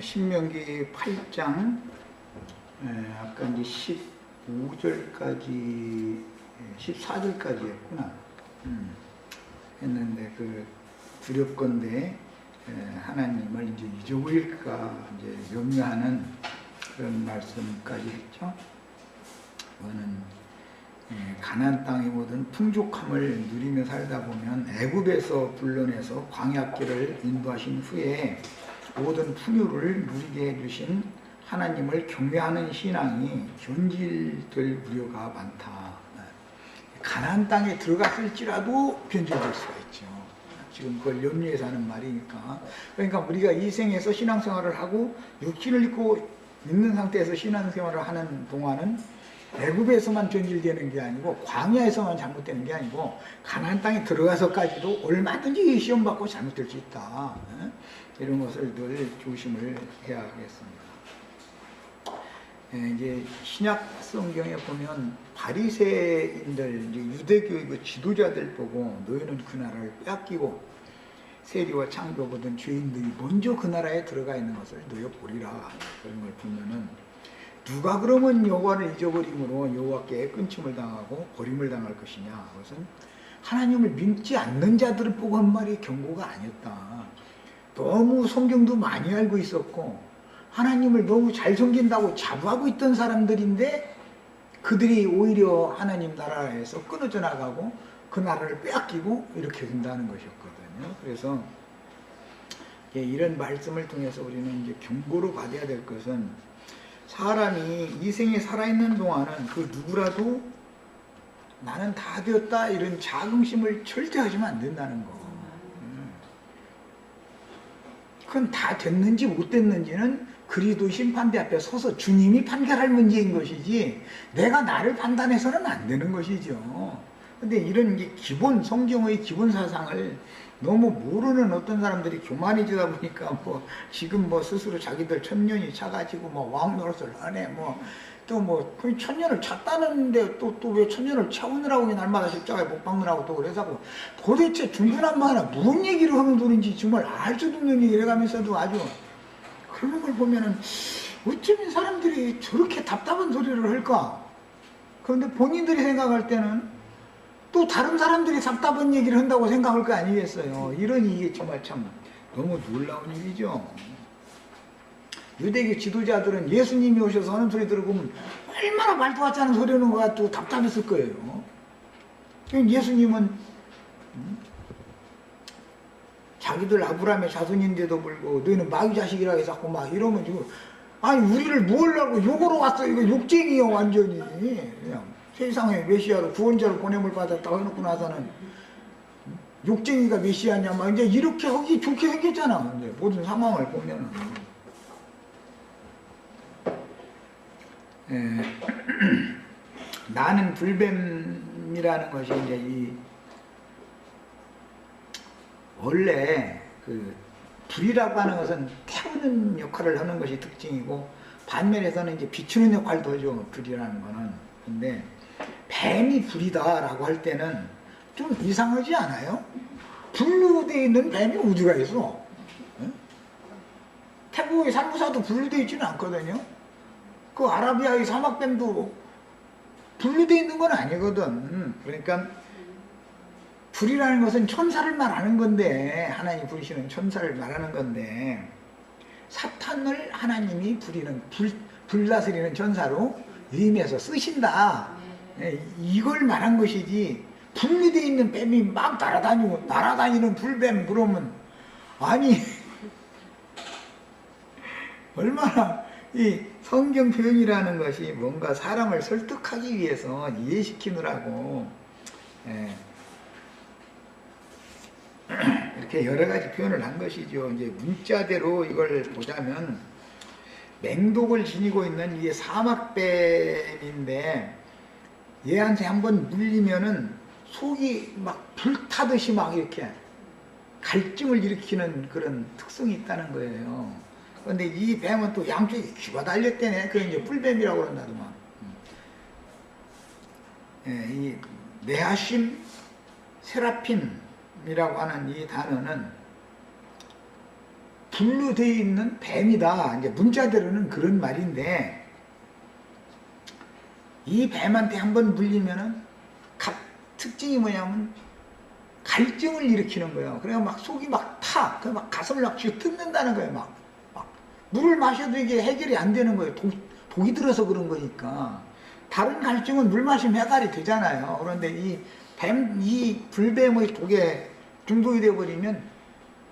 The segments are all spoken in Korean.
신명기 8장 아까 이제 15절까지 14절까지 했구나. 했는데 그 두렵건대 하나님을 이제 잊어버릴까 이제 염려하는 그런 말씀까지 했죠. 그거는 가나안 땅의 모든 풍족함을 누리며 살다 보면 애굽에서 불러내서 광야길을 인도하신 후에 모든 풍요를 누리게 해주신 하나님을 경외하는 신앙이 변질될 우려가 많다. 가나안 땅에 들어갔을지라도 변질될 수가 있죠. 지금 그걸 염려해서 하는 말이니까. 그러니까 우리가 이 생에서 신앙생활을 하고 육신을 입고 있는 상태에서 신앙생활을 하는 동안은 애굽에서만 변질되는 게 아니고 광야에서만 잘못되는 게 아니고 가나안 땅에 들어가서까지도 얼마든지 시험받고 잘못될 수 있다. 이런 것을 늘 조심을 해야 하겠습니다. 이제 신약 성경에 보면 바리새인들, 유대교의 그 지도자들 보고 너희는 그 나라를 빼앗기고 세리와 창조 보던 죄인들이 먼저 그 나라에 들어가 있는 것을 너희 보리라. 그런 걸 보면은 누가 그러면 여호와를 잊어버림으로 여호와께 끊침을 당하고 버림을 당할 것이냐. 그것은 하나님을 믿지 않는 자들을 보고 한 말이 경고가 아니었다. 너무 성경도 많이 알고 있었고 하나님을 너무 잘 섬긴다고 자부하고 있던 사람들인데 그들이 오히려 하나님 나라에서 끊어져 나가고 그 나라를 빼앗기고 이렇게 된다는 것이었거든요. 그래서 이런 말씀을 통해서 우리는 이제 경고로 받아야 될 것은 사람이 이 생에 살아있는 동안은 그 누구라도 나는 다 되었다 이런 자긍심을 절대 하시면 안 된다는 거. 그건 다 됐는지 못 됐는지는 그리스도 심판대 앞에 서서 주님이 판결할 문제인 것이지 내가 나를 판단해서는 안 되는 것이죠. 근데 이런 기본 성경의 기본 사상을 너무 모르는 어떤 사람들이 교만해지다 보니까 지금 스스로 자기들 천년이 차가지고 왕 노릇을 하네 그 천년을 찼다는데 또 왜 천년을 채우느라고 날마다 십자가에 못 박느라고 또 그래서 도대체 중구난방이나 무슨 얘기를 하는 소린지 정말 알 수도 없는 얘기를 해가면서도 아주 그런 걸 보면은 어쩌면 사람들이 저렇게 답답한 소리를 할까? 그런데 본인들이 생각할 때는 또 다른 사람들이 답답한 얘기를 한다고 생각할 거 아니겠어요. 이러니 이게 정말 참 너무 놀라운 일이죠. 유대교 지도자들은 예수님이 오셔서 하는 소리 들으면 얼마나 말도 같지 않은 소리 하는 것 같고 답답했을 거예요. 예수님은 자기들 아브라함의 자손인데도 불구하고 너희는 마귀 자식이라고 해서 막 이러면 지금 아니 우리를 뭘 하고 욕으로 왔어. 이거 욕쟁이요 완전히. 그냥 세상에 메시아로 구원자로 보냄을 받았다고 해놓고 나서는 욕쟁이가 메시아냐 막 이제 이렇게 하기 좋게 생겼잖아. 이제 모든 상황을 보면은. 나는 불뱀이라는 것이 이제 원래 그 불이라고 하는 것은 태우는 역할을 하는 것이 특징이고 반면에서는 이제 비추는 역할도 하죠. 불이라는 거는. 근데 뱀이 불이다라고 할 때는 좀 이상하지 않아요? 불로 되어 있는 뱀이 어디가 있어? 태국의 살구사도 불로 되어 있지는 않거든요. 그 아라비아의 사막뱀도 불로 되어 있는 건 아니거든. 그러니까 불이라는 것은 천사를 말하는 건데 하나님이 부르시는 천사를 말하는 건데 사탄을 하나님이 부리는 불다스리는 천사로 임해서 쓰신다. 이걸 말한 것이지 불로 되어 있는 뱀이 막 날아다니는 불뱀 그러면 아니 얼마나 이 성경 표현이라는 것이 뭔가 사람을 설득하기 위해서 이해시키느라고 이렇게 여러 가지 표현을 한 것이죠. 이제 문자대로 이걸 보자면 맹독을 지니고 있는 이게 사막뱀인데 얘한테 한번 물리면은 속이 막 불타듯이 막 이렇게 갈증을 일으키는 그런 특성이 있다는 거예요. 그런데 이 뱀은 또 양쪽에 귀가 달렸대네. 그게 이제 뿔뱀이라고 그런다더만. 이 네하심 세라핌이라고 하는 이 단어는 불로 되어 있는 뱀이다. 이제 문자대로는 그런 말인데, 이 뱀한테 한번 물리면은 특징이 뭐냐면 갈증을 일으키는 거예요. 그래서 막 속이 막 타. 그래서 막 가슴을 막 쥐어 뜯는다는 거예요. 막 물을 마셔도 이게 해결이 안 되는 거예요. 독이 들어서 그런 거니까. 다른 갈증은 물 마시면 해결이 되잖아요. 그런데 이 불뱀의 독에 중독이 되어버리면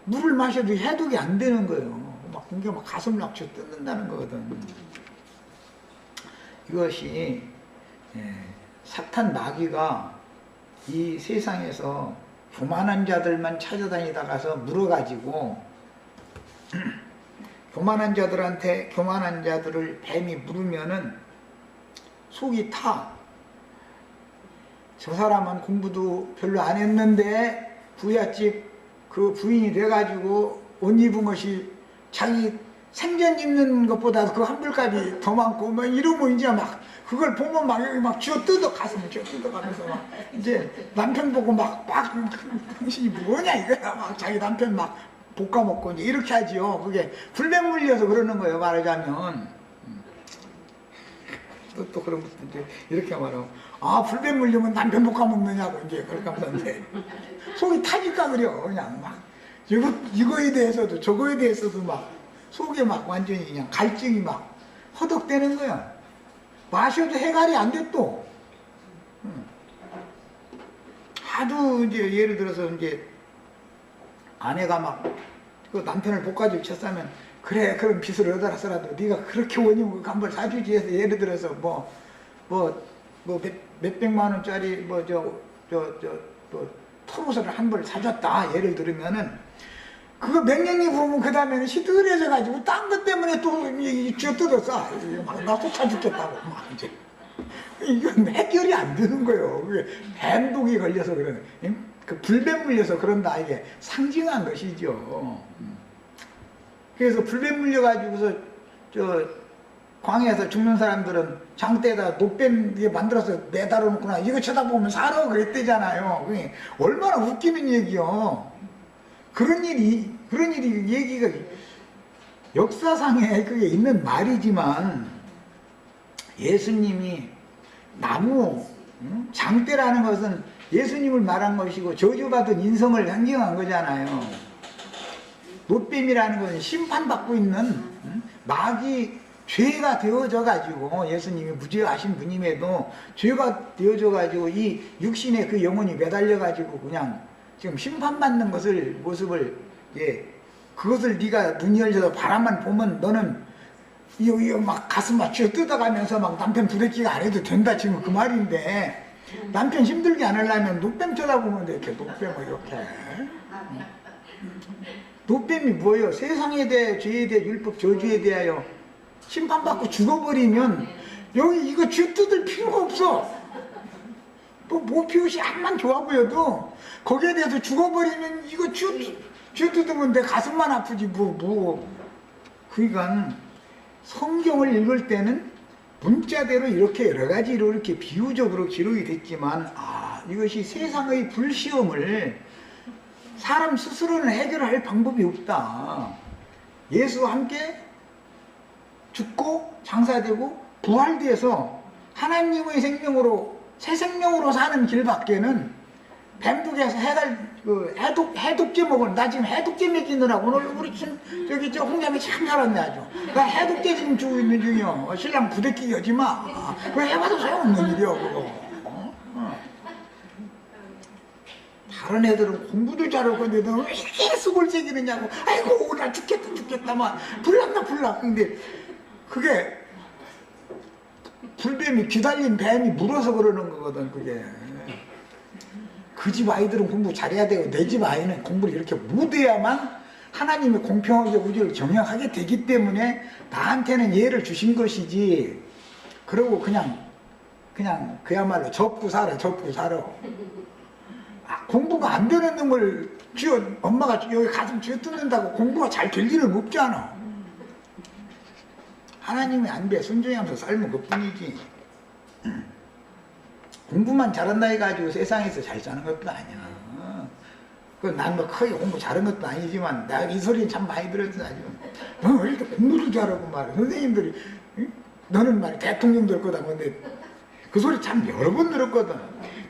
물을 마셔도 해독이 안 되는 거예요. 막 그게 막 가슴을 막 쥐어 뜯는다는 거거든. 이것이 사탄 마귀가 이 세상에서 교만한 자들만 찾아다니다가서 물어가지고 교만한 자들을 뱀이 물으면은 속이 타. 저 사람은 공부도 별로 안 했는데 부잣집 그 부인이 돼가지고 옷 입은 것이 자기 생전 입는 것보다 그 환불값이 더 많고 막 이러면 이제 막 그걸 보면 막 여기 막 쥐어 뜯어 가슴을 쥐어 뜯어가면서 막 이제 남편 보고 막 당신이 뭐냐 이거야 막 자기 남편 막 볶아먹고 이제 이렇게 하지요. 그게 불뱀 물려서 그러는 거예요. 말하자면 또 그런 것도 이제 이렇게 말하고 불뱀 물리면 남편 볶아먹느냐고 이제 그렇게 하면서 속이 타니까 그래요. 그냥 막 이거에 대해서도 저거에 대해서도 막 속에 막 완전히 그냥 갈증이 막 허덕대는 거야. 마셔도 해결이 안 돼 또. 하도 이제 예를 들어서 이제 아내가 막 그 남편을 볶아주고 쳤으면 그래 그럼 빚을 얻어라서라도 네가 그렇게 원이면 한벌 사주지 해서 예를 들어서 몇백만 원짜리 털옷을 한 벌 사줬다 예를 들으면은 그거 몇 년이 보면 그 다음에는 시들해져 가지고 딴 것 때문에 또 쥐어 뜯었어. 나 쫓아 죽겠다고 막 이제 이건 해결이 안 되는 거예요. 그게 뱀독이 걸려서 그러네. 그 불뱀 물려서 그런다 이게 상징한 것이죠. 그래서 불뱀 물려 가지고서 광야에서 죽는 사람들은 장대에다 녹뱀 만들어서 매달아 놓구나 이거 쳐다보면 살아 그랬대잖아요. 그게 얼마나 웃기는 얘기요. 그런 일이 얘기가 역사상에 그게 있는 말이지만 예수님이 나무 장대라는 것은 예수님을 말한 것이고 저주받은 인성을 상징한 거잖아요. 노뱀이라는 것은 심판받고 있는 마귀 죄가 되어져 가지고 예수님이 무죄하신 분임에도 죄가 되어져 가지고 이 육신의 그 영혼이 매달려 가지고 그냥 지금 심판받는 모습을 그것을 네가 눈이 열려서 바람만 보면 너는 이거 막 가슴 막 쥐어 뜯어가면서 막 남편 부대끼가 안 해도 된다 지금 그 말인데 남편 힘들게 안 하려면 노뱀 쳐다보면 돼. 이렇게 노뱀을 이렇게 노뱀이 뭐예요? 세상에 대해 죄에 대해 율법 저주에 대하여 심판받고 죽어버리면 여기 이거 쥐어 뜯을 필요가 없어. 뭐 피우시 암만 좋아 보여도 거기에 대해서 죽어버리면 이거 쥐어 뜯으면 내 가슴만 아프지 그러니까 성경을 읽을 때는 문자대로 이렇게 여러 가지로 이렇게 비유적으로 기록이 됐지만 이것이 세상의 불시험을 사람 스스로는 해결할 방법이 없다. 예수와 함께 죽고 장사되고 부활돼서 하나님의 생명으로 새 생명으로 사는 길밖에는 뱀독에서 해독제 먹을 나 지금 해독제 먹이느라고 오늘 우리 저 홍자매 참 잘했네 아주. 나 해독제 지금 주고 있는 중이요. 신랑 부대끼기 하지 마. 그거 해봐도 소용없는 일이요 그거. 다른 애들은 공부도 잘하고 근데 너 왜 이렇게 수골 새기느냐고. 아이고 나 죽겠다만 불났나. 근데 그게 불뱀이 기다린 뱀이 물어서 그러는 거거든 그게. 그 집 아이들은 공부 잘해야 되고 내 집 아이는 공부를 이렇게 못해야만 하나님의 공평하게 우주를 경영하게 되기 때문에 나한테는 예를 주신 것이지. 그러고 그냥 그야말로 접고 살아. 공부가 안 되는 놈을 엄마가 여기 가슴 쥐어 뜯는다고 공부가 잘 될 일은 없잖아. 하나님의 안배에 순종하면서 삶은 그뿐이지. 공부만 잘한다 해가지고 세상에서 잘 사는 것도 아니야. 난 뭐 크게 공부 잘한 것도 아니지만 나 이 소리 참 많이 들었어. 아주 너 이렇게 공부도 잘하고 말이야. 선생님들이 응? 너는 말이야 대통령 될 거다. 근데 그 소리 참 여러 번 들었거든.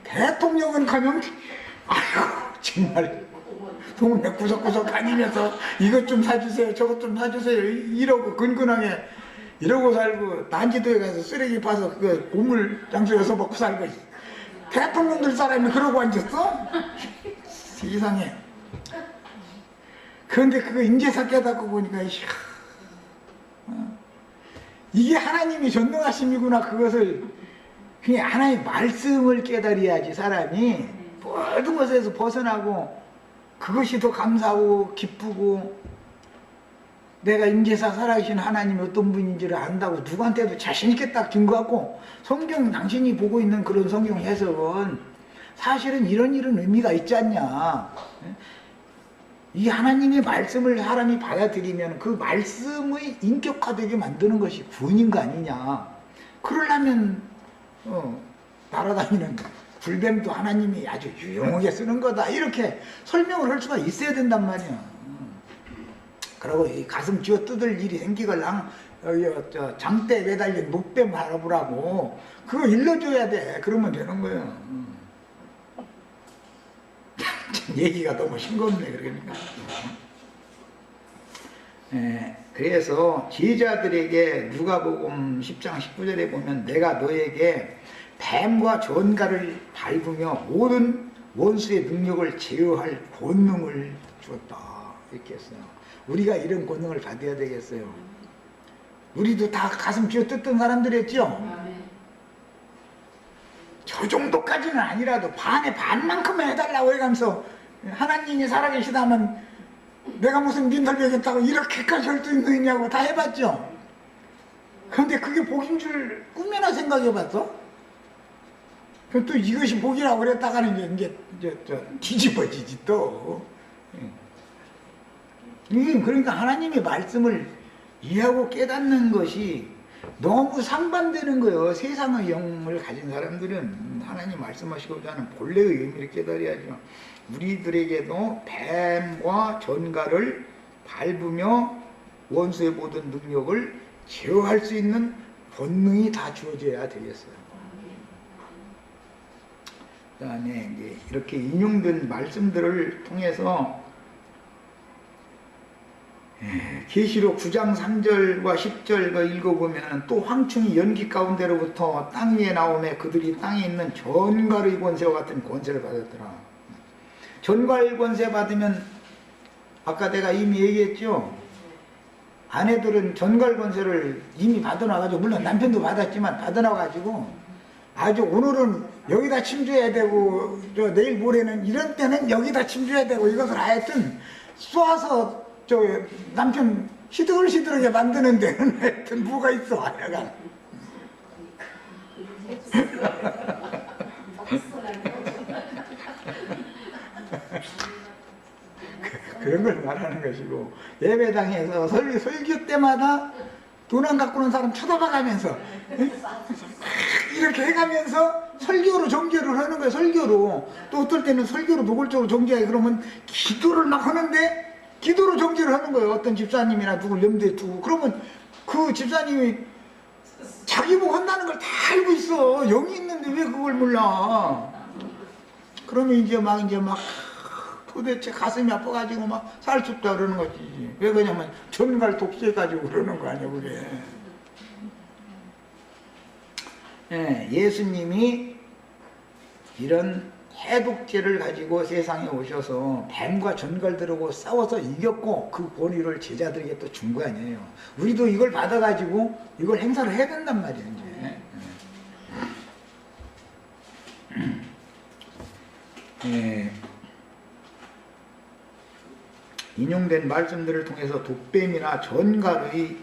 대통령은 가면 아이고 정말 동네 구석구석 다니면서 이것 좀 사주세요 저것 좀 사주세요 이러고 근근하게 이러고 살고 난지도에 가서 쓰레기 파서 그 보물 장소에서 먹고 살고 대통령들 사람이 그러고 앉았어? 세상에. 그런데 그거 인제사 깨닫고 보니까 이게 하나님이 전능하심이구나. 그것을 그냥 하나님의 말씀을 깨달아야지 사람이 모든 것에서 벗어나고 그것이 더 감사하고 기쁘고 내가 인제사 살아계신 하나님이 어떤 분인지를 안다고 누구한테도 자신있게 딱 증거하고 성경 당신이 보고 있는 그런 성경 해석은 사실은 이런 의미가 있지 않냐. 이 하나님의 말씀을 사람이 받아들이면 그 말씀의 인격화되게 만드는 것이 구원인 거 아니냐. 그러려면 날아다니는 불뱀도 하나님이 아주 유용하게 쓰는 거다 이렇게 설명을 할 수가 있어야 된단 말이야. 그리고 이 가슴 쥐어 뜯을 일이 생기걸랑 장대에 매달린 목뱀 바라보라고 그거 일러줘야 돼. 그러면 되는 거예요. 얘기가 너무 싱겁네. 그러니까 그래서 제자들에게 누가복음 10장 19절에 보면 내가 너에게 뱀과 전갈을 밟으며 모든 원수의 능력을 제어할 권능을 주었다 이렇게 했어요. 우리가 이런 권능을 받아야 되겠어요. 우리도 다 가슴 쥐어 뜯던 사람들이었죠. 저 정도까지는 아니라도 반의 반만큼은 해달라고 해가면서 하나님이 살아계시다면 내가 무슨 민설배겠다고 이렇게까지 할 수 있느냐고 다 해봤죠. 그런데 그게 복인 줄 꿈에나 생각해봤어? 그럼 또 이것이 복이라고 그랬다가는 이제 뒤집어지지 또. 이게 그러니까 하나님의 말씀을 이해하고 깨닫는 것이 너무 상반되는 거예요. 세상의 영을 가진 사람들은 하나님 말씀하시고자 하는 본래의 의미를 깨달아야죠. 우리들에게도 뱀과 전갈을 밟으며 원수의 모든 능력을 제어할 수 있는 본능이 다 주어져야 되겠어요. 그 다음에 이제 이렇게 인용된 말씀들을 통해서 계시록 9장 3절과 10절 읽어보면 또 황충이 연기 가운데로부터 땅 위에 나오매 그들이 땅에 있는 전갈의 권세와 같은 권세를 받았더라. 전갈 권세 받으면 아까 내가 이미 얘기했죠. 아내들은 전갈 권세를 이미 받아놔가지고 물론 남편도 받았지만 받아놔가지고 아주 오늘은 여기다 침줘야 되고 내일 모레는 이런 때는 여기다 침줘야 되고 이것을 하여튼 쏘아서 남편 시들시들하게 만드는 데는 하여튼 뭐가 있어 하여간. 그런 걸 말하는 것이고 예배당에서 설교 때마다 돈 안 갖고 오는 사람 쳐다봐가면서 이렇게 해가면서 설교로 정죄를 하는 거예요. 설교로. 또 어떨 때는 설교로 노골적으로 정죄해. 그러면 기도를 막 하는데 기도로 정죄를 하는 거예요. 어떤 집사님이나 누굴 염두에 두고. 그러면 그 집사님이 자기 복 한다는 걸 다 알고 있어. 영이 있는데 왜 그걸 몰라. 그러면 이제 막 도대체 가슴이 아파가지고 막 살춥다 그러는 거지. 왜 그러냐면 전갈 독수해가지고 그러는 거 아니야 그게. 예수님이 이런 해독제를 가지고 세상에 오셔서 뱀과 전갈들하고 싸워서 이겼고 그 권위를 제자들에게 또 준 거 아니에요. 우리도 이걸 받아가지고 이걸 행사를 해야 된단 말이에요. 이제. 인용된 말씀들을 통해서 독뱀이나 전갈의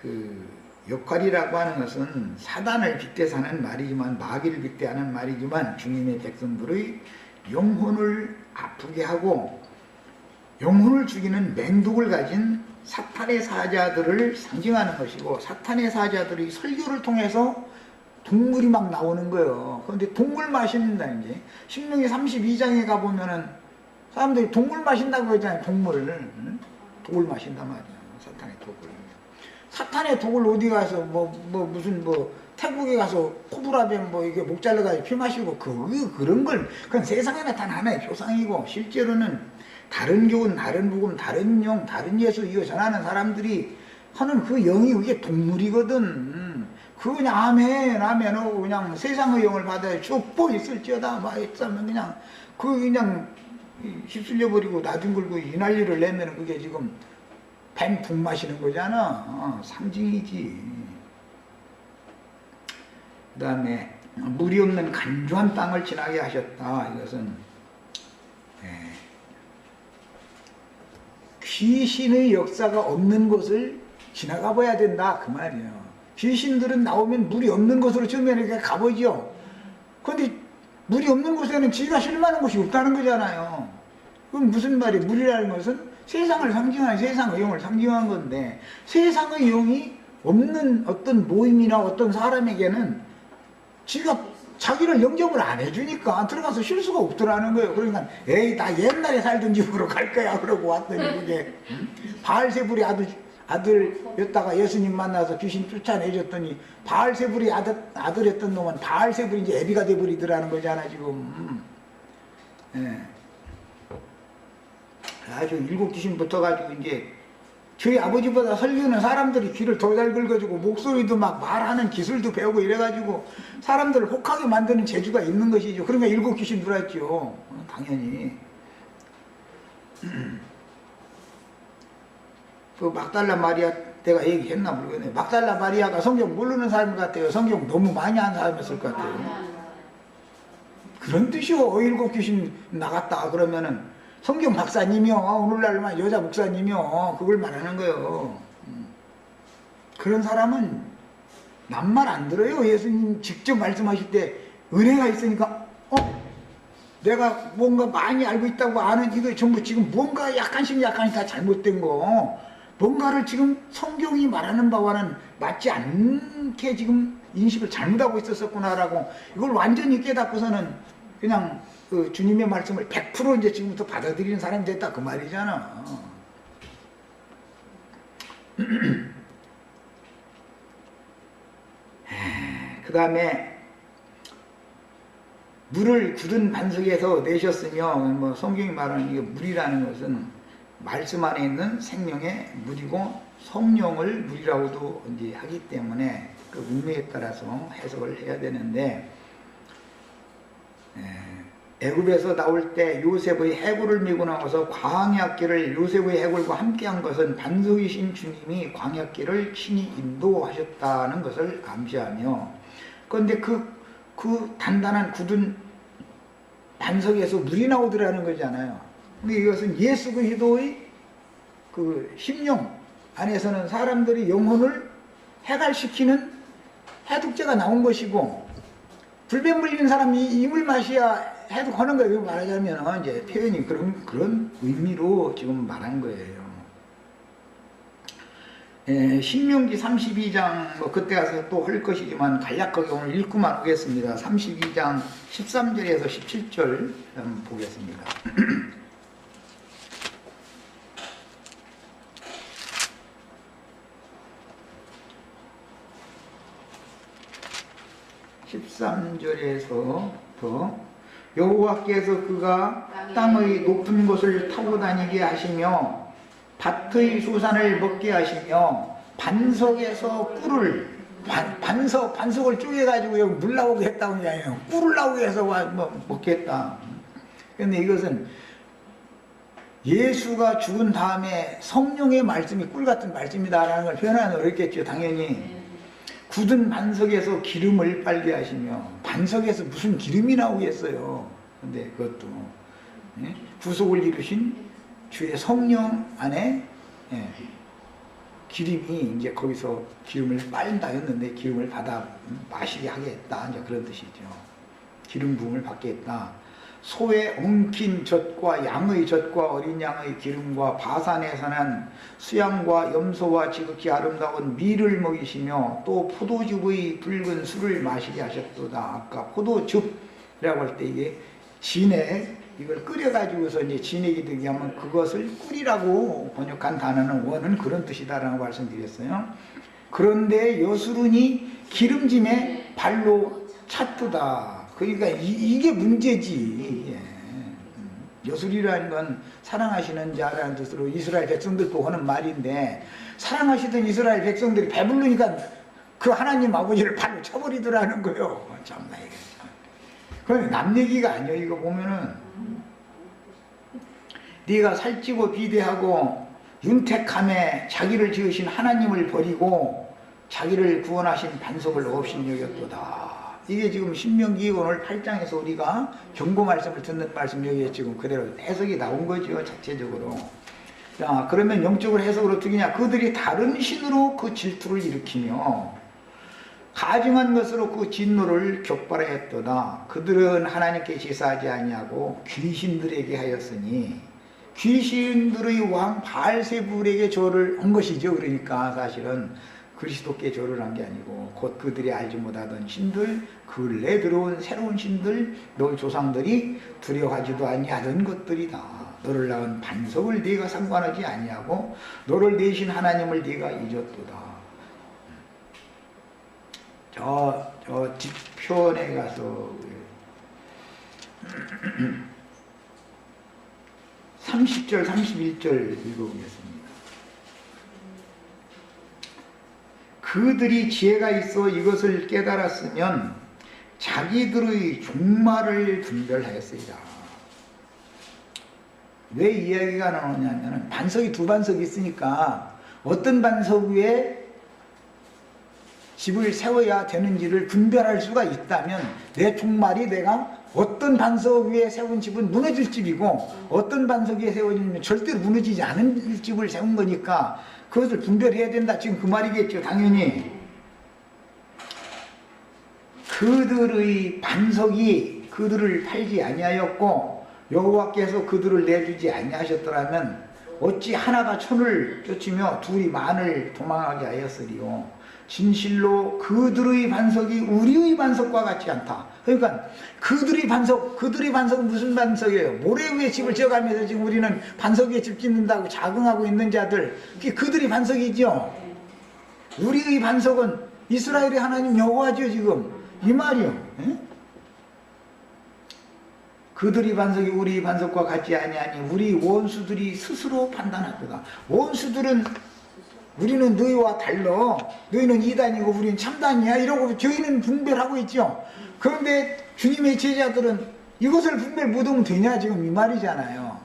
그 역할이라고 하는 것은 사단을 빗대서 하는 말이지만 마귀를 빗대하는 말이지만 주님의 백성들의 영혼을 아프게 하고 영혼을 죽이는 맹독을 가진 사탄의 사자들을 상징하는 것이고 사탄의 사자들이 설교를 통해서 동물이 막 나오는 거예요. 그런데 동물 마십니다. 이제 신명기 32장에 가보면은 사람들이 독물 마신다고 했잖아요. 독물. 응? 독을 마신단 말이야. 사탄의 독을. 사탄의 독을 어디 가서 무슨 태국에 가서 코브라뱀 이게 목 잘라가지고 피 마시고 그런 걸 그건 세상에 나타난 하나의 표상이고, 실제로는 다른 교훈, 다른 복음, 다른 영, 다른 예수 이거 전하는 사람들이 하는 그 영이 그게 동물이거든. 그거 그냥 아멘 하고 그냥 세상의 영을 받아야 축복 있을지어다 막 했으면 그냥 휩쓸려 버리고 나중 걸고 이 난리를 내면 그게 지금 뱀 푹 마시는 거잖아. 상징이지. 그 다음에 물이 없는 간조한 땅을 지나게 하셨다. 이것은 귀신의 역사가 없는 곳을 지나가 봐야 된다 그 말이에요. 귀신들은 나오면 물이 없는 곳으로 처음에 이렇게 가보죠. 그런데 물이 없는 곳에는 지가 실만한 곳이 없다는 거잖아요. 그럼 무슨 말이에요? 물이라는 것은 세상을 상징하는, 세상의 영을 상징한 건데, 세상의 영이 없는 어떤 모임이나 어떤 사람에게는 지가 자기를 영접을 안 해주니까 들어가서 쉴 수가 없더라는 거예요. 그러니까 에이 나 옛날에 살던 집으로 갈 거야 그러고 왔더니 그게 바알세불이 아들였다가 예수님 만나서 귀신 쫓아내줬더니 바알세불이 아들했던 놈은 바알세불이 이제 애비가 돼버리더라는 거잖아 지금. 예. 아주 일곱 귀신 붙어가지고 이제 저희 아버지보다 설교는 사람들이 귀를 더 잘 긁어주고 목소리도 막 말하는 기술도 배우고 이래가지고 사람들을 혹하게 만드는 재주가 있는 것이죠. 그러니까 일곱 귀신 들어왔죠. 당연히. 그 막달라 마리아 때가 얘기했나 모르겠네. 막달라 마리아가 성경 모르는 사람 같아요. 성경 너무 많이 한 사람이었을 것 같아요. 그런 뜻이요. 일곱 귀신 나갔다 그러면은 성경 박사님이요. 오늘날만 여자 목사님이요. 그걸 말하는 거예요. 그런 사람은 남말 안 들어요. 예수님 직접 말씀하실 때 은혜가 있으니까 내가 뭔가 많이 알고 있다고 아는 이거 전부 지금 뭔가 약간씩 다 잘못된 거, 뭔가를 지금 성경이 말하는 바와는 맞지 않게 지금 인식을 잘못하고 있었구나라고 이걸 완전히 깨닫고서는 그냥 그 주님의 말씀을 100% 이제 지금부터 받아들이는 사람이 됐다 그 말이잖아. 그 다음에 물을 굳은 반석에서 내셨으며 성경이 말하는 이게 물이라는 것은 말씀 안에 있는 생명의 물이고 성령을 물이라고도 이제 하기 때문에 그 의미에 따라서 해석을 해야 되는데, 애굽에서 나올 때 요셉의 해골을 메고 나와서 광야길을 요셉의 해골과 함께한 것은 반석이신 주님이 광야길을 친히 인도하셨다는 것을 암시하며, 그런데 그 단단한 굳은 반석에서 물이 나오더라는 거잖아요. 근데 이것은 예수 그리스도의 그 심령 안에서는 사람들이 영혼을 해갈시키는 해독제가 나온 것이고, 불뱀 물리는 사람이 이 물 마셔야 해독하는 거예요. 말하자면 이제 표현이 그런 의미로 지금 말한 거예요. 신명기 32장 그때 가서 또 할 것이지만 간략하게 오늘 읽고만 오겠습니다. 32장 13절에서 17절 한번 보겠습니다. (13절에서부터) 여호와께서 그가 땅의 높은 곳을 타고 다니게 하시며 밭의 수산을 먹게 하시며 반석에서 꿀을 반석을 쪼개가지고 여기 물 나오게 했다는 게 아니에요. 꿀을 나오게 해서 먹게 했다. 그런데 이것은 예수가 죽은 다음에 성령의 말씀이 꿀 같은 말씀이다라는 걸 표현하는 어렵겠죠. 당연히 굳은 반석에서 기름을 빨게 하시며, 반석에서 무슨 기름이 나오겠어요. 근데 그것도 구속을 이루신 주의 성령 안에 기름이 이제 거기서 기름을 빨다 했는데 기름을 받아 마시게 하겠다, 이제 그런 뜻이죠. 기름 부음을 받게 했다. 소의 엉킨 젖과 양의 젖과 어린 양의 기름과 바산에서 난 수양과 염소와 지극히 아름다운 밀을 먹이시며 또 포도즙의 붉은 술을 마시게 하셨도다. 아까 포도즙이라고 할 때 이게 진의 이걸 끓여가지고서 이제 진액이 되게 하면 그것을 꿀이라고 번역한 단어는 원은 그런 뜻이다라고 말씀드렸어요. 그런데 여술은이 기름짐에 발로 찼도다. 그러니까 이게 문제지. 예. 여술이라는 건 사랑하시는 자라는 뜻으로 이스라엘 백성들 보고 하는 말인데, 사랑하시던 이스라엘 백성들이 배부르니까 그 하나님 아버지를 발로 쳐버리더라는 거예요. 참나 이게. 그건 남 얘기가 아니에요. 이거 보면은 네가 살찌고 비대하고 윤택함에 자기를 지으신 하나님을 버리고 자기를 구원하신 반석을 없인 여겼도다. 이게 지금 신명기 오늘 8장에서 우리가 경고 말씀을 듣는 말씀 여기에 지금 그대로 해석이 나온 거죠. 자체적으로. 자, 그러면 영적으로 해석을 어떻게 하냐. 그들이 다른 신으로 그 질투를 일으키며 가증한 것으로 그 진노를 격발하였도다. 그들은 하나님께 제사하지 아니하고 귀신들에게 하였으니, 귀신들의 왕 바알세불에게 절을 한 것이죠. 그러니까 사실은 그리스도께 절을 한 게 아니고 곧 그들이 알지 못하던 신들, 근래 들어온 새로운 신들, 너희 조상들이 두려워하지도 아니하던 것들이다. 너를 낳은 반석을 네가 상관하지 아니하고 너를 내신 하나님을 네가 잊었도다. 저 뒷편에 가서 30절, 31절 읽어보겠습니다. 그들이 지혜가 있어 이것을 깨달았으면 자기들의 종말을 분별하였으리라. 왜 이야기가 나오냐면 반석이 두 반석이 있으니까 어떤 반석 위에 집을 세워야 되는지를 분별할 수가 있다면 내 종말이 내가 어떤 반석 위에 세운 집은 무너질 집이고 어떤 반석 위에 세워지면 절대로 무너지지 않은 집을 세운 거니까 그것을 분별해야 된다. 지금 그 말이겠죠. 당연히 그들의 반석이 그들을 팔지 아니하였고 여호와께서 그들을 내주지 아니하셨더라면 어찌 하나가 천을 쫓으며 둘이 만을 도망하게 하였으리요. 진실로 그들의 반석이 우리의 반석과 같지 않다. 그러니까 그들의 반석은 무슨 반석이에요? 모래 위에 집을 지어가면서 지금 우리는 반석 위에 집 짓는다고 자긍하고 있는 자들, 그게 그들의 반석이죠. 우리의 반석은 이스라엘의 하나님 여호와죠. 지금 이 말이요. 에? 그들의 반석이 우리의 반석과 같지 아니하니 우리 원수들이 스스로 판단하도다. 원수들은 우리는 너희와 달라. 너희는 이단이고 우리는 참단이야. 이러고 저희는 분별하고 있죠. 그런데 주님의 제자들은 이것을 분별 못하면 되냐? 지금 이 말이잖아요.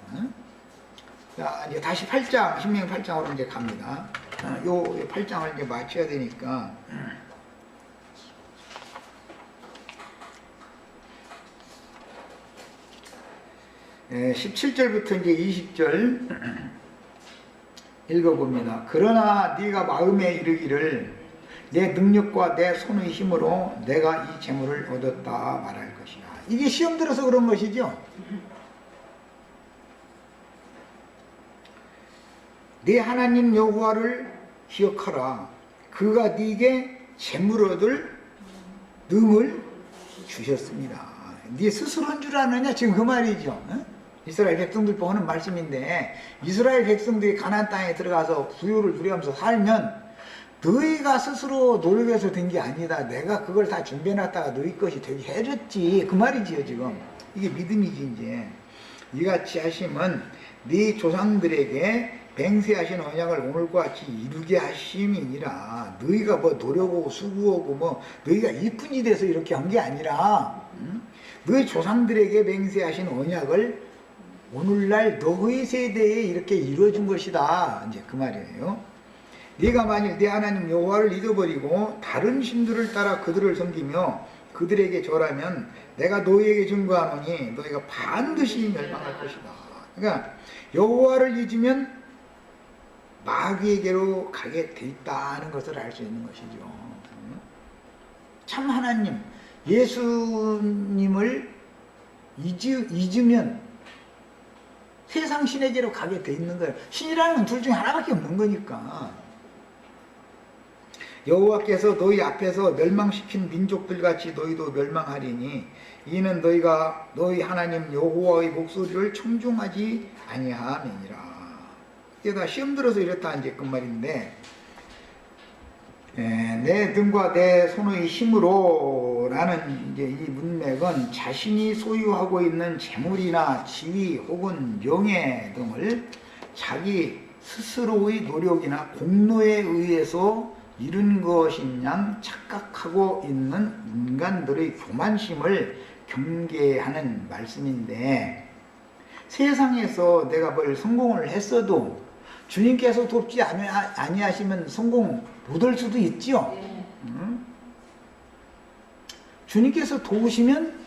자, 이제 다시 8장, 신명기 8장으로 이제 갑니다. 요 8장을 이제 맞춰야 되니까. 17절부터 이제 20절 읽어봅니다. 그러나 네가 마음에 이르기를 내 능력과 내 손의 힘으로 내가 이 재물을 얻었다 말할 것이야. 이게 시험 들어서 그런 것이죠. 네 하나님 여호와를 기억하라. 그가 네게 재물 얻을 능을 주셨습니다. 네 스스로 한 줄 아느냐? 지금 그 말이죠. 이스라엘 백성들 보고 하는 말씀인데, 이스라엘 백성들이 가나안 땅에 들어가서 부요를 누리면서 살면 너희가 스스로 노력해서 된 게 아니다. 내가 그걸 다 준비해놨다가 너희 것이 되게 해줬지. 그 말이지요. 지금 이게 믿음이지. 이제 이같이 하심은 네 조상들에게 맹세하신 언약을 오늘과 같이 이루게 하심이니라. 너희가 뭐 노력하고 수고하고 뭐 너희가 이쁜이 돼서 이렇게 한 게 아니라 너희 조상들에게 맹세하신 언약을 오늘날 너희 세대에 이렇게 이루어준 것이다. 이제 그 말이에요. 네가 만일 네 하나님 여호와를 잊어버리고 다른 신들을 따라 그들을 섬기며 그들에게 절하면 내가 너희에게 증거하노니 너희가 반드시 멸망할 것이다. 그러니까 여호와를 잊으면 마귀에게로 가게 돼 있다는 것을 알 수 있는 것이죠. 참 하나님 예수님을 잊으면 세상 신에게로 가게 돼 있는 거예요. 신이라는 건 둘 중에 하나밖에 없는 거니까. 여호와께서 너희 앞에서 멸망시킨 민족들 같이 너희도 멸망하리니 이는 너희가 너희 하나님 여호와의 목소리를 청중하지 아니함이니라. 이게 다 시험 들어서 이렇다 이제 그 말인데, 내 등과 내 손의 힘으로 라는 이제 이 문맥은 자신이 소유하고 있는 재물이나 지위 혹은 명예 등을 자기 스스로의 노력이나 공로에 의해서 이룬 것인 양 착각하고 있는 인간들의 교만심을 경계하는 말씀인데, 세상에서 내가 뭘 성공을 했어도 주님께서 돕지 아니하시면 성공 못할 수도 있지요. 주님께서 도우시면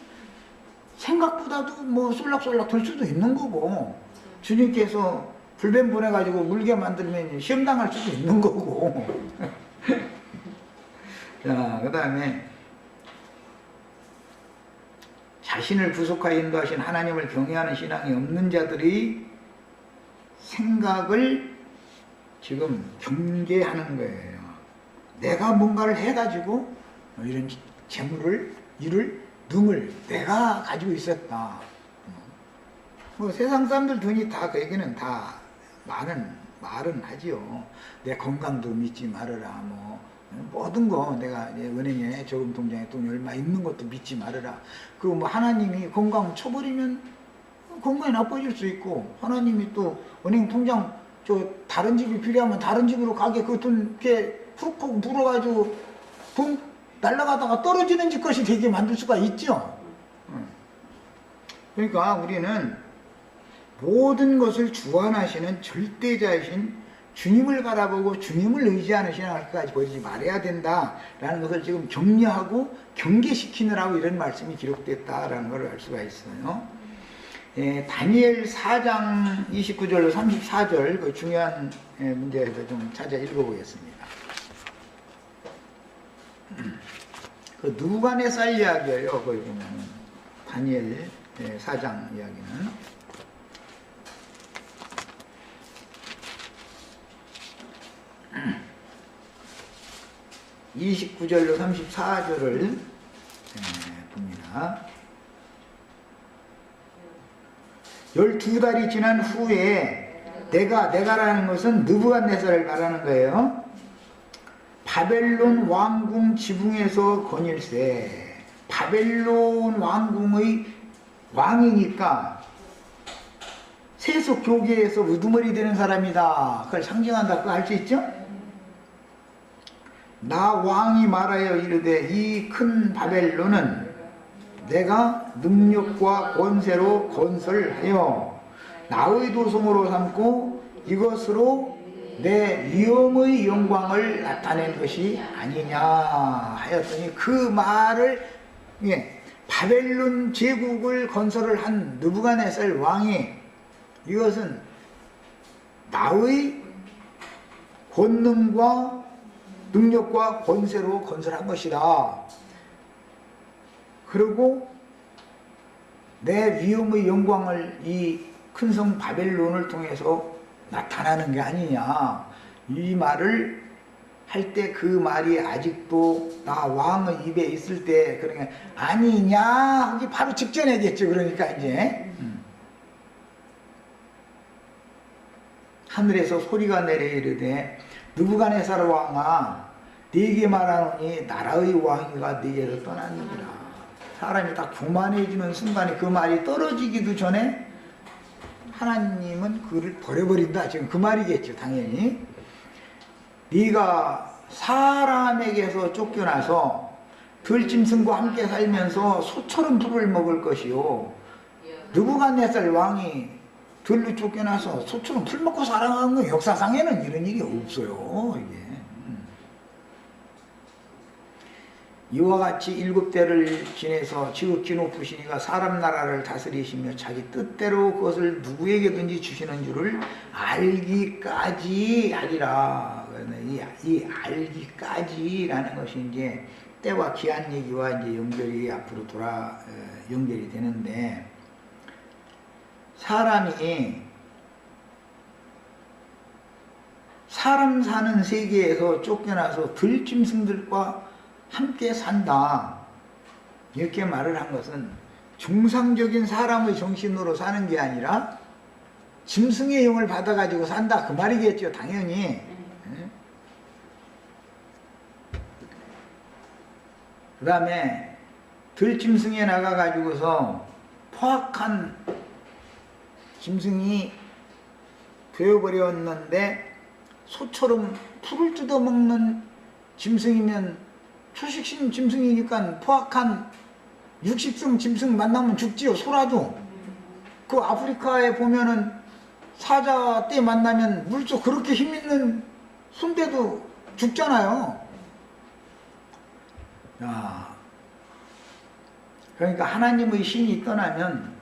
생각보다도 뭐 쏠락쏠락 될 수도 있는 거고, 주님께서 불뱀 보내가지고 물게 만들면 시험당할 수도 있는 거고. 자, 그 다음에 자신을 부속하여 인도하신 하나님을 경외하는 신앙이 없는 자들이 생각을 지금 경계하는 거예요. 내가 뭔가를 해가지고 이런 재물을, 일을, 능을 내가 가지고 있었다. 뭐 세상 사람들 돈이 다 그 얘기는 다 말은 하지요. 내 건강도 믿지 말아라. 뭐 모든 거 내가 은행에 저금 통장에 돈이 얼마 있는 것도 믿지 말아라. 그 뭐 하나님이 건강 쳐버리면 건강이 나빠질 수 있고, 하나님이 또 은행 통장 저 다른 집이 필요하면 다른 집으로 가게 그 돈 이렇게 훅훅 물어가지고 붕 날아가다가 떨어지는 집 것이 되게 만들 수가 있죠. 그러니까 우리는 모든 것을 주관하시는 절대자이신 주님을 바라보고 주님을 의지하는 신앙을까지 버리지 말아야 된다라는 것을 지금 격려하고 경계시키느라고 이런 말씀이 기록됐다라는 걸 알 수가 있어요. 다니엘 4장 29절로 34절 그 중요한 문제에서 좀 찾아 읽어보겠습니다. 그 누부갓네살 이야기예요. 거기 보면 다니엘 4장 이야기는 29절로 34절을 봅니다. 12달이 지난 후에 내가라는 것은 느부갓네살을 말하는 거예요. 바벨론 왕궁 지붕에서 거닐세. 바벨론 왕궁의 왕이니까 세속 교계에서 우두머리 되는 사람이다. 그걸 상징한다. 그거 알 수 있죠? 나 왕이 말하여 이르되 이 큰 바벨론은 내가 능력과 권세로 건설하여 나의 도성으로 삼고 이것으로 내 위엄의 영광을 나타낸 것이 아니냐 하였더니, 그 말을 바벨론 제국을 건설을 한 느부갓네살 왕이 이것은 나의 권능과 능력과 권세로 건설한 것이다. 그리고 내 위엄의 영광을 이 큰 성 바벨론을 통해서 나타나는 게 아니냐. 이 말을 할 때 그 말이 아직도 나 왕의 입에 있을 때 그러니까 아니냐 하기 바로 직전이겠죠. 그러니까 이제 하늘에서 소리가 내려 이르되 느부갓네살 왕아 네게 말하노니 나라의 왕이가 네게서 떠났느니라. 사람이 다 교만해지는 순간에 그 말이 떨어지기도 전에 하나님은 그를 버려버린다. 지금 그 말이겠죠. 당연히 네가 사람에게서 쫓겨나서 들짐승과 함께 살면서 소처럼 풀을 먹을 것이요, 느부갓네살 왕이 들로 쫓겨나서 소처럼 풀 먹고 살아가는 거 역사상에는 이런 일이 없어요. 이게 이와 같이 7대를 지내서 지극히 높으신 이가 사람 나라를 다스리시며 자기 뜻대로 그것을 누구에게든지 주시는 줄을 알기까지 하리라. 이 알기까지라는 것이 이제 때와 기한 얘기와 이제 연결이 앞으로 연결이 되는데, 사람이 사람 사는 세계에서 쫓겨나서 들짐승들과 함께 산다. 이렇게 말을 한 것은 정상적인 사람의 정신으로 사는 게 아니라 짐승의 영을 받아가지고 산다. 그 말이겠죠. 당연히. 그 다음에 들짐승에 나가가지고서 포악한 짐승이 되어버렸는데 소처럼 풀을 뜯어먹는 짐승이면 초식性짐승이니까 포악한 육식성 짐승 만나면 죽지요. 소라도. 그 아프리카에 보면은 사자 떼 만나면 물속 그렇게 힘있는 손대도 죽잖아요. 야, 그러니까 하나님의 신이 떠나면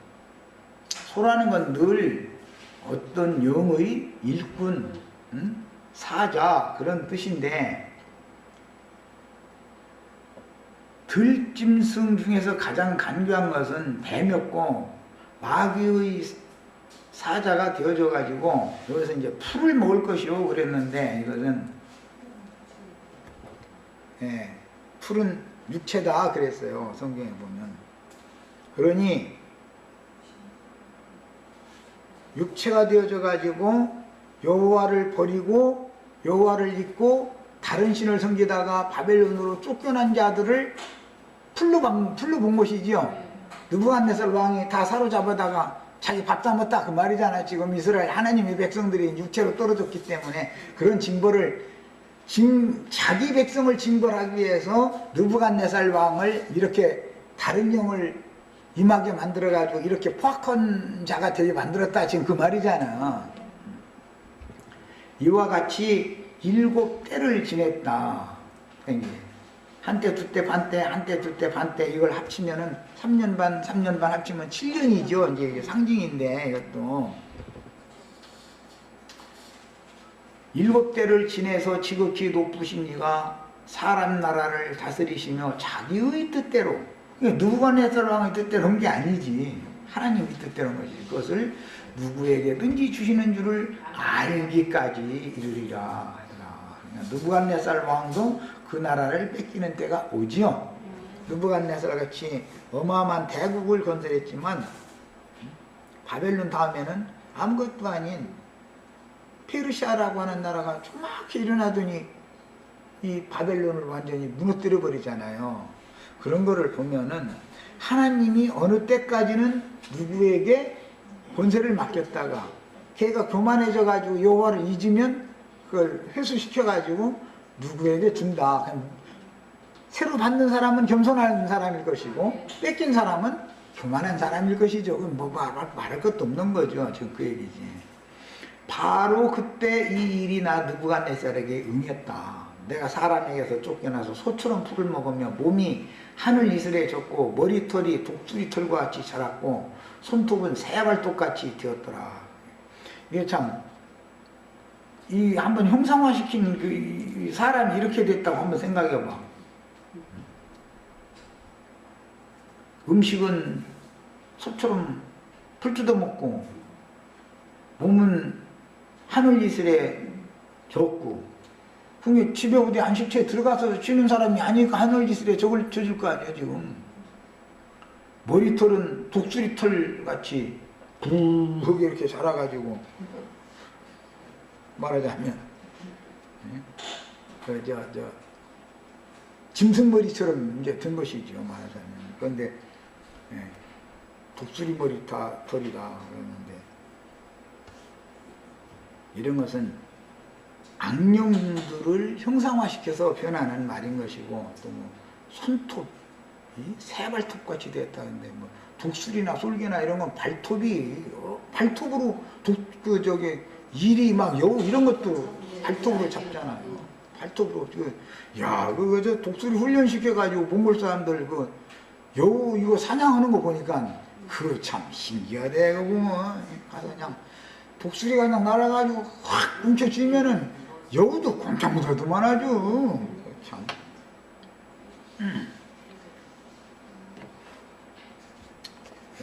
소라는 건 늘 어떤 영의 일꾼, 사자 그런 뜻인데 들짐승 중에서 가장 간교한 것은 뱀이었고 마귀의 사자가 되어져 가지고 여기서 이제 풀을 먹을 것이요 그랬는데 이것은 풀은 육체다 그랬어요. 성경에 보면. 그러니 육체가 되어져 가지고 여호와를 버리고 여호와를 잊고 다른 신을 섬기다가 바벨론으로 쫓겨난 자들을 풀로 본 것이지요. 느부갓네살 왕이 다 사로잡아다가 자기 밥 다 먹다 그 말이잖아. 지금 이스라엘 하나님의 백성들이 육체로 떨어졌기 때문에 그런 징벌을 자기 백성을 징벌하기 위해서 느부갓네살 왕을 이렇게 다른 영을 임하게 만들어가지고 이렇게 포악한 자가 되게 만들었다. 지금 그 말이잖아. 이와 같이 7때를 지냈다. 한때, 두때, 반때, 한때, 두때, 반때 이걸 합치면은 3년 반, 3년 반 합치면 7년이죠. 이제 이게 상징인데 이것도 7때를 지내서 지극히 높으신 이가 사람 나라를 다스리시며 자기의 뜻대로, 느부갓네살 왕의 뜻대로 한 게 아니지. 하나님의 뜻대로 한 것이지. 그것을 누구에게든지 주시는 줄을 알기까지 이르리라. 느부갓네살 왕도 그 나라를 뺏기는 때가 오지요. 느부갓네살 같이 어마어마한 대국을 건설했지만 바벨론 다음에는 아무것도 아닌 페르시아라고 하는 나라가 조그맣게 일어나더니 이 바벨론을 완전히 무너뜨려 버리잖아요. 그런 거를 보면은 하나님이 어느 때까지는 누구에게 권세를 맡겼다가 걔가 교만해져 가지고 여호와를 잊으면 그걸 회수시켜 가지고 누구에게 준다. 새로 받는 사람은 겸손한 사람일 것이고 뺏긴 사람은 교만한 사람일 것이죠. 뭐 말할 것도 없는 거죠. 지금 그 얘기지. 바로 그때 이 일이 나 느부갓네살에게 응했다. 내가 사람에게서 쫓겨나서 소처럼 풀을 먹으며 몸이 하늘 이슬에 졌고 머리털이 독수리털과 같이 자랐고 손톱은 새발톱같이 되었더라. 이게 참 이 한번 형상화시킨 그 사람이 이렇게 됐다고 한번 생각해봐. 음식은 소처럼 풀 뜯어먹고 몸은 하늘 이슬에 졌고 그게 집에 어디 안식처에 들어가서 쉬는 사람이 아니니까 하늘 이슬에 젖을 거 아니야 지금. 머리털은 독수리털 같이 부르게 이렇게 자라가지고 말하자면 짐승머리처럼 이제 든 것이죠 말하자면. 그런데 독수리 털이다 그러는데 이런 것은 악령들을 형상화시켜서 표현하는 말인 것이고 또 뭐 손톱, 새발톱같이 되었다는데 뭐 독수리나 솔개나 이런 건 발톱이 발톱으로 일이 막 여우 이런 것도 발톱으로 잡잖아요. 발톱으로 그거 저 독수리 훈련 시켜가지고 몽골 사람들 그 여우 이거 사냥하는 거 보니까 그거 참 신기하대. 그거 보면 가서 그냥 독수리가 그냥 날아가지고 확 뭉쳐쥐면은 여우도 꼼짝 못하더만 아주 참.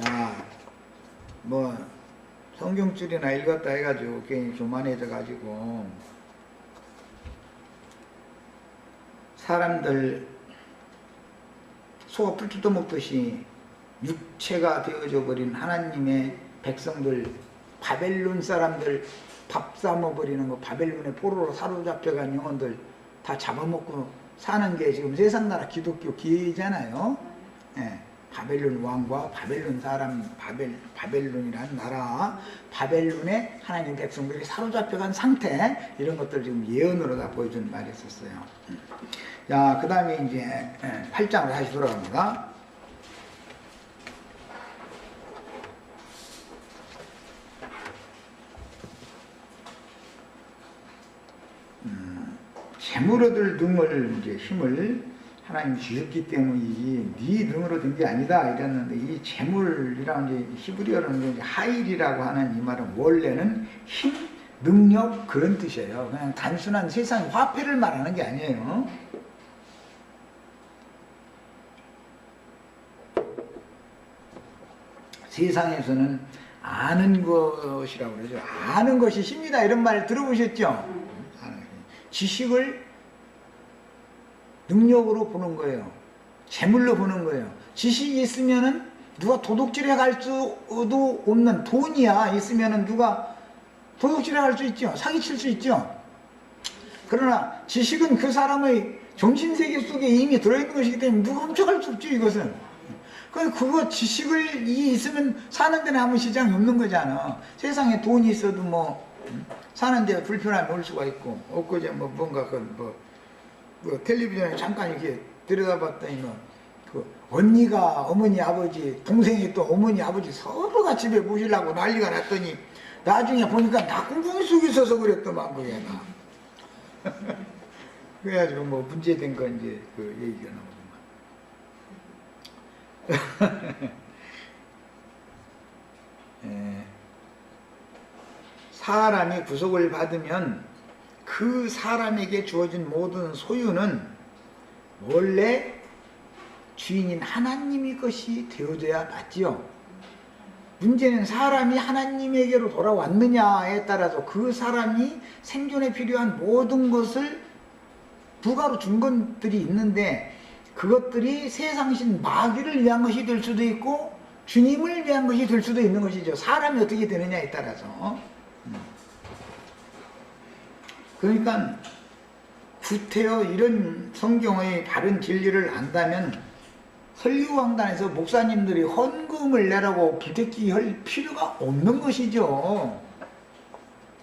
야, 뭐 성경줄이나 읽었다 해가지고 괜히 교만해져가지고 사람들 소가 풀 뜯어먹듯이 육체가 되어져 버린 하나님의 백성들, 바벨론 사람들 밥 싸먹어버리는 거, 바벨론의 포로로 사로잡혀간 영혼들 다 잡아먹고 사는 게 지금 세상 나라 기독교 기회잖아요. 예, 바벨론 왕과 바벨론 사람, 바벨론이라는 나라, 바벨론의 하나님 백성들이 사로잡혀간 상태, 이런 것들 지금 예언으로 다 보여주는 말이 있었어요. 자, 그 다음에 이제 8장으로 다시 돌아갑니다. 재물 얻을 능을, 이제 힘을 하나님 주셨기 때문이지 네 능으로 된 게 아니다 이랬는데, 이 재물이라는 게 히브리어로는 하일이라고 하는 이 말은 원래는 힘, 능력 그런 뜻이에요. 그냥 단순한 세상 화폐를 말하는 게 아니에요. 세상에서는 아는 것이라고 그러죠. 아는 것이 힘이다 이런 말 들어보셨죠? 지식을 능력으로 보는 거예요. 재물로 보는 거예요. 지식이 있으면은 누가 도둑질해 갈 수도 없는, 돈이야 있으면은 누가 도둑질해 갈 수 있죠. 사기칠 수 있죠. 그러나 지식은 그 사람의 정신세계 속에 이미 들어있는 것이기 때문에 누가 훔쳐갈 수 없죠, 이것은. 그거 지식을 있으면 사는 데는 아무 시장이 없는 거잖아. 세상에 돈이 있어도 뭐 사는데 불편함이 올 수가 있고, 엊그제 뭐 뭔가 텔레비전에 잠깐 이렇게 들여다봤더니 그 언니가 어머니 아버지, 동생이 또 어머니 아버지 서로가 집에 모시려고 난리가 났더니 나중에 보니까 다 꿍꿍이 속에 있어서 그랬더만 그게 나. 그래가지고 뭐 문제된 건 이제 그 얘기가 나오더만. 사람이 구속을 받으면 그 사람에게 주어진 모든 소유는 원래 주인인 하나님의 것이 되어져야 맞지요. 문제는 사람이 하나님에게로 돌아왔느냐에 따라서 그 사람이 생존에 필요한 모든 것을 부가로 준 것들이 있는데, 그것들이 세상신 마귀를 위한 것이 될 수도 있고 주님을 위한 것이 될 수도 있는 것이죠. 사람이 어떻게 되느냐에 따라서. 그러니까 구태여 이런 성경의 바른 진리를 안다면 설교강단에서 목사님들이 헌금을 내라고 부대끼기 할 필요가 없는 것이죠.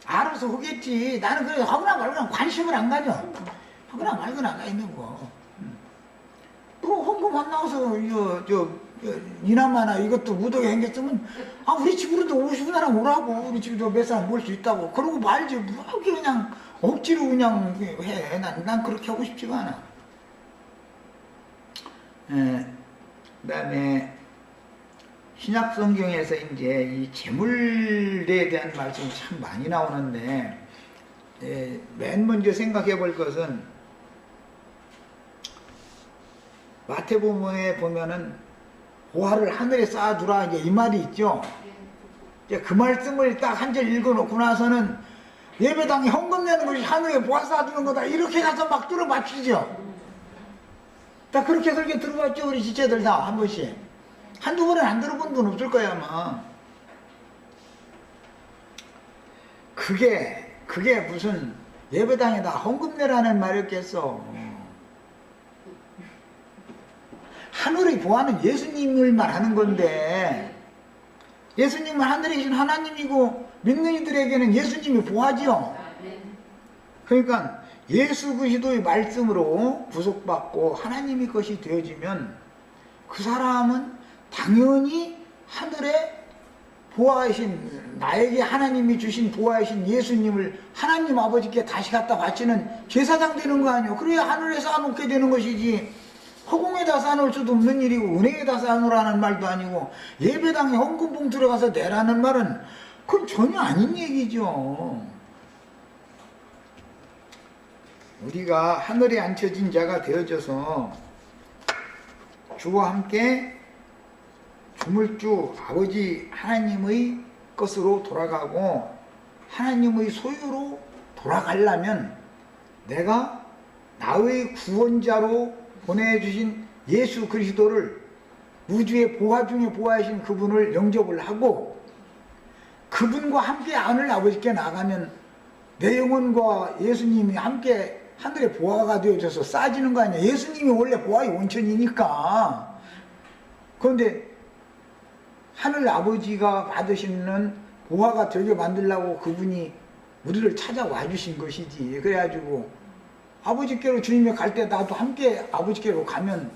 알아서 하겠지. 나는 그래 하거나 말거나 관심을 안 가져. 하거나 말거나 가 있는 거. 또 헌금 안 나와서 이나마나 이것도 무덕에 생겼으면 우리 집으로도 50나라 오라고, 우리 집에도 몇 사람 모을 수 있다고 그러고 말지. 뭐 그냥 억지로 그냥 해. 난 그렇게 하고 싶지가 않아. 그 다음에 신약 성경에서 이제 이 재물에 대한 말씀이 참 많이 나오는데, 맨 먼저 생각해 볼 것은 마태복음에 보면은 보화를 하늘에 쌓아두라 이제 이 말이 있죠. 이제 그 말씀을 딱 한 절 읽어놓고 나서는 예배당에 헌금 내는 것이 하늘에 보화 쌓아두는 거다 이렇게 가서 막 들어맞추죠. 다 그렇게 설교 들어봤죠. 우리 지체들 다 한 번씩. 한두 번은 안 들어본 분 없을 거야 아마. 그게 무슨 예배당에다 헌금 내라는 말이었겠어. 하늘의 보화는 예수님을 말하는 건데, 예수님은 하늘에 계신 하나님이고 믿는 이들에게는 예수님이 보화지요. 그러니까 예수 그리스도의 말씀으로 구속받고 하나님의 것이 되어지면 그 사람은 당연히 하늘에 보화이신, 나에게 하나님이 주신 보화이신 예수님을 하나님 아버지께 다시 갖다 바치는 제사장 되는 거 아니에요. 그래야 하늘에 쌓아놓게 되는 것이지, 허공에다 쌓아놓을 수도 없는 일이고 은행에다 쌓아놓으라는 말도 아니고 예배당에 헌금봉 들어가서 내라는 말은 그건 전혀 아닌 얘기죠. 우리가 하늘에 앉혀진 자가 되어져서 주와 함께 주물주 아버지 하나님의 것으로 돌아가고 하나님의 소유로 돌아가려면 내가 나의 구원자로 보내주신 예수 그리스도를 우주의 보화 중에 보화이신 그분을 영접을 하고 그분과 함께 하늘 아버지께 나가면 내 영혼과 예수님이 함께 하늘의 보화가 되어져서 쌓아지는 거 아니야. 예수님이 원래 보화의 원천이니까. 그런데 하늘 아버지가 받으시는 보화가 되게 만들려고 그분이 우리를 찾아와 주신 것이지. 그래가지고 아버지께로 주님이 갈 때 나도 함께 아버지께로 가면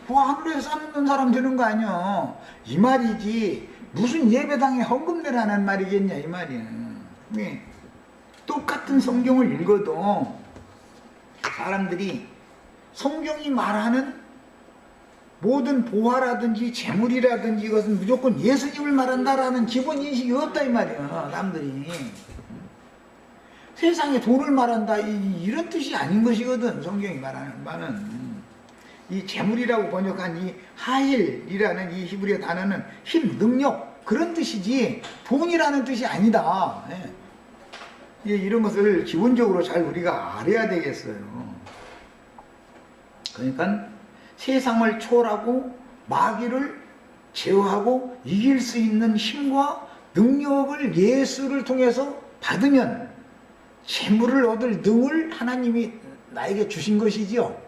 보화 하늘에서 쌓는 사람 되는 거 아니야. 이 말이지 무슨 예배당에 헌금 내라는 말이겠냐 이 말이야. 똑같은 성경을 읽어도 사람들이 성경이 말하는 모든 보화라든지 재물이라든지 이것은 무조건 예수님을 말한다라는 기본 인식이 없다 이 말이야. 사람들이 세상에 돈을 말한다 이런 뜻이 아닌 것이거든. 성경이 말하는 바는 이 재물이라고 번역한 이 하일이라는 이 히브리어 단어는 힘, 능력 그런 뜻이지 돈이라는 뜻이 아니다. 이런 것을 기본적으로 잘 우리가 알아야 되겠어요. 그러니까 세상을 초월하고 마귀를 제어하고 이길 수 있는 힘과 능력을 예수를 통해서 받으면 재물을 얻을 능을 하나님이 나에게 주신 것이지요.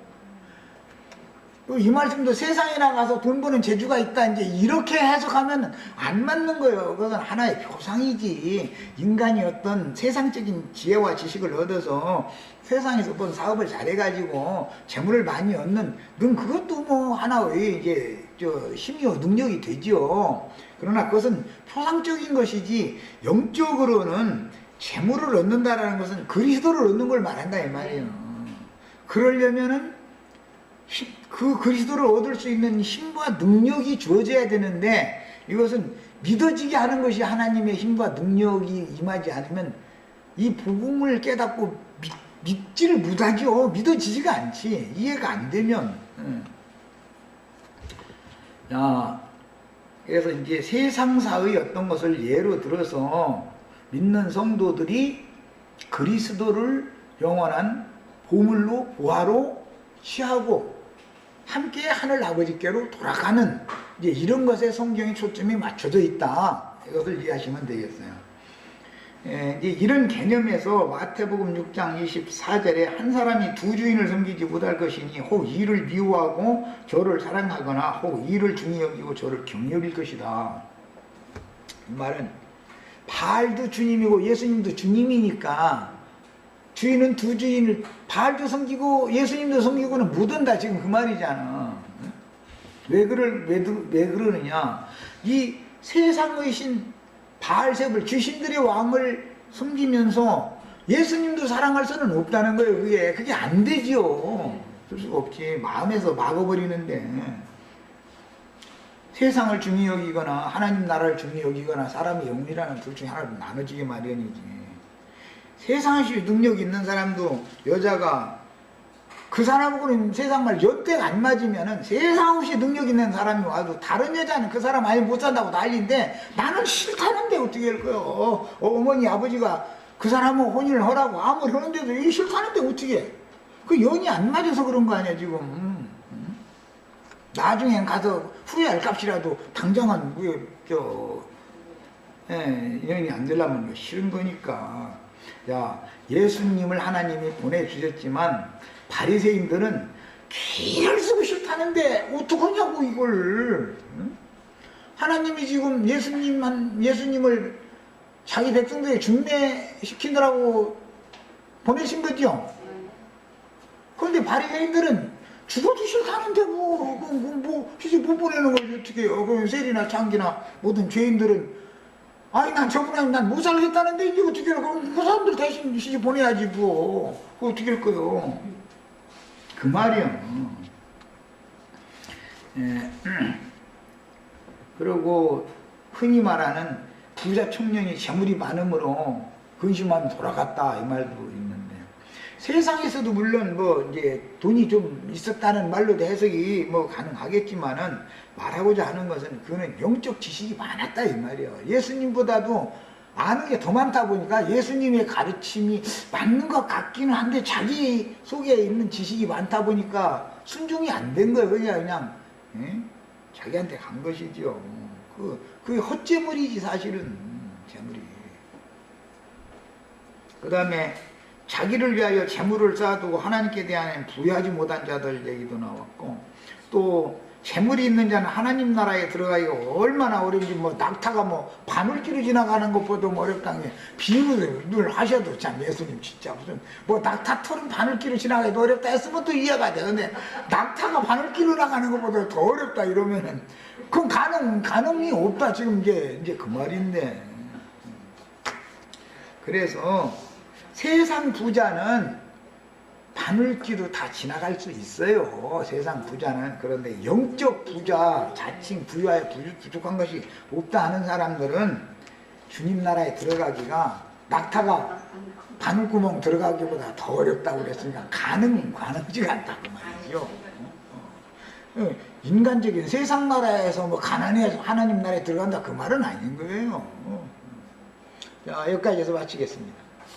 이 말씀도 세상에 나가서 돈 버는 재주가 있다 이제 이렇게 해석하면 안 맞는 거예요. 그건 하나의 표상이지. 인간이 어떤 세상적인 지혜와 지식을 얻어서 세상에서 어떤 사업을 잘해가지고 재물을 많이 얻는 능 그것도 뭐 하나의 이제 힘이요 능력이 되지요. 그러나 그것은 표상적인 것이지 영적으로는 재물을 얻는다라는 것은 그리스도를 얻는 걸 말한다 이 말이에요. 그러려면은 그 그리스도를 얻을 수 있는 힘과 능력이 주어져야 되는데 이것은 믿어지게 하는 것이 하나님의 힘과 능력이 임하지 않으면 이 복음을 깨닫고 믿지를 못하죠. 믿어지지가 않지. 이해가 안 되면. 자, 그래서 이제 세상사의 어떤 것을 예로 들어서 믿는 성도들이 그리스도를 영원한 보물로 보화로 취하고 함께 하늘 아버지께로 돌아가는 이제 이런 것에 성경의 초점이 맞춰져 있다. 이것을 이해하시면 되겠어요. 이제 이런 개념에서 마태복음 6장 24절에 한 사람이 두 주인을 섬기지 못할 것이니 혹 이를 미워하고 저를 사랑하거나 혹 이를 중히 여기고 저를 경여릴 것이다. 이 말은 바알도 주님이고 예수님도 주님이니까 주인은 두 주인을 바알도 섬기고 예수님도 섬기고는 못한다 지금 그 말이잖아. 왜 그러느냐. 이 세상의 신 바알셉을 귀신들의 왕을 섬기면서 예수님도 사랑할 수는 없다는 거예요. 그게 안 되지요. 그럴 수가 없지. 마음에서 막아버리는데 세상을 중히 여기거나 하나님 나라를 중히 여기거나 사람의 영혼이라는 둘 중에 하나로 나눠지기 마련이지. 세상에 능력 있는 사람도 여자가 그 사람하고는 세상 말 엿대가 안 맞으면은 세상 없이 능력 있는 사람이 와도 다른 여자는 그 사람 아니 못 산다고 난리인데 나는 싫다는데 어떻게 할 거요? 어머니 아버지가 그 사람하고 혼인을 하라고 아무리 하는데도 이게 싫다는데 어떻게 해? 그 연이 안 맞아서 그런 거 아니야 지금. 나중엔 가서 후회할 값이라도 당장은 연이 안 되려면 싫은 거니까. 야, 예수님을 하나님이 보내주셨지만 바리새인들은 기를 쓰고 싫다는데 어떡하냐고 이걸. 하나님이 지금 예수님을 자기 백성들에게 준비시키느라고 보내신 거죠. 그런데 바리새인들은 죽어도 싫다는데 시집 못 보내는 걸 어떻게 해요. 그럼 세리나 장기나 모든 죄인들은 아니 난 저분하고 난 못 살겠다는데 이게 어떻게 해. 그럼 그 사람들 대신 시집 보내야지 뭐. 그거 어떻게 할 거요. 그 말이요. 그리고 흔히 말하는 부자 청년이 재물이 많음으로 근심하면 돌아갔다 이 말도 있는데 세상에서도 물론 뭐 이제 돈이 좀 있었다는 말로도 해석이 뭐 가능하겠지만은 말하고자 하는 것은 그는 영적 지식이 많았다 이 말이에요. 예수님보다도 아는 게 더 많다 보니까 예수님의 가르침이 맞는 것 같기는 한데 자기 속에 있는 지식이 많다 보니까 순종이 안 된 거예요. 그냥 예? 자기한테 간 것이죠. 그게 헛재물이지 사실은. 재물이. 그 다음에 자기를 위하여 재물을 쌓아두고 하나님께 대한 부여하지 못한 자들 얘기도 나왔고, 또 재물이 있는 자는 하나님 나라에 들어가기가 얼마나 어려운지, 뭐 낙타가 뭐 바늘길을 지나가는 것보다 어렵다는 게 비유를 늘 하셔도 참 예수님 진짜 무슨 뭐 낙타 털은 바늘길을 지나가기도 어렵다 했으면 또 이해가 돼. 근데 낙타가 바늘길을 나가는 것보다 더 어렵다 이러면은 그건 가능이 없다. 지금 이제 그 말인데. 그래서 세상 부자는 바늘길로 다 지나갈 수 있어요. 세상 부자는. 그런데 영적 부자, 자칭 부유하여 부족한 것이 없다 하는 사람들은 주님 나라에 들어가기가 낙타가 바늘구멍 들어가기보다 더 어렵다고 그랬으니까 가능지가 않다고 말이죠. 인간적인 세상 나라에서 뭐 가난해서 하나님 나라에 들어간다 그 말은 아닌 거예요. 자, 여기까지 해서 마치겠습니다.